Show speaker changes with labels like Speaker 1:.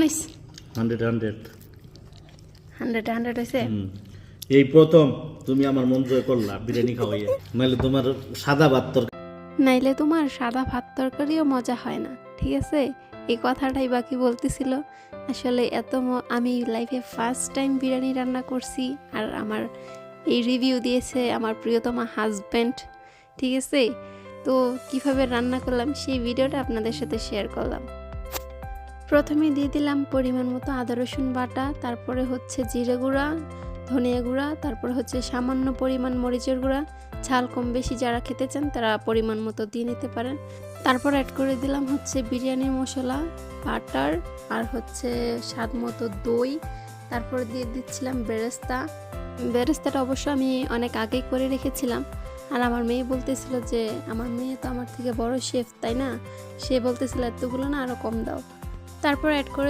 Speaker 1: হয়েছে?
Speaker 2: 100
Speaker 1: 100 হয়েছে।
Speaker 2: এই প্রথম তুমি আমার মন জয় করলা বিরিয়ানি খাওয়াইয়া, নাহলে তোমার সাদা ভাত
Speaker 1: নাইলে তোমার সাদা ভাত তরকারিও মজা হয় না, ঠিক আছে? এই কথাটাই বাকি বলতেছিল। আসলে আমি লাইফে ফার্স্ট টাইম বিরিয়ানি রান্না করছি, আর আমার এই রিভিউ দিয়েছে আমার প্রিয়তমা হাজব্যান্ড, ঠিক আছে? তো কিভাবে রান্না করলাম সেই ভিডিওটা আপনাদের সাথে শেয়ার করলাম। প্রথমে দিয়ে দিলাম পরিমাণ মতো আদা রসুন বাটা, তারপরে হচ্ছে জিরে গুঁড়া, ধনিয়া গুঁড়া, তারপর হচ্ছে সামান্য পরিমাণ মরিচের গুঁড়া। ঝাল কম বেশি যারা খেতে চান তারা পরিমাণ মতো দিয়ে নিতে পারেন। তারপর অ্যাড করে দিলাম হচ্ছে বিরিয়ানি মশলা, বাটার, আর হচ্ছে স্বাদ মতো দই। তারপর দিয়ে দিচ্ছিলাম বেরেস্তাটা অবশ্য আমি অনেক আগেই করে রেখেছিলাম। আর আমার মেয়ে বলতেছিল যে আমার মেয়ে তো আমার থেকে বড় শেফ, তাই না? সে বলতেছিল এতগুলো না, আরও কম দাও। তারপর অ্যাড করে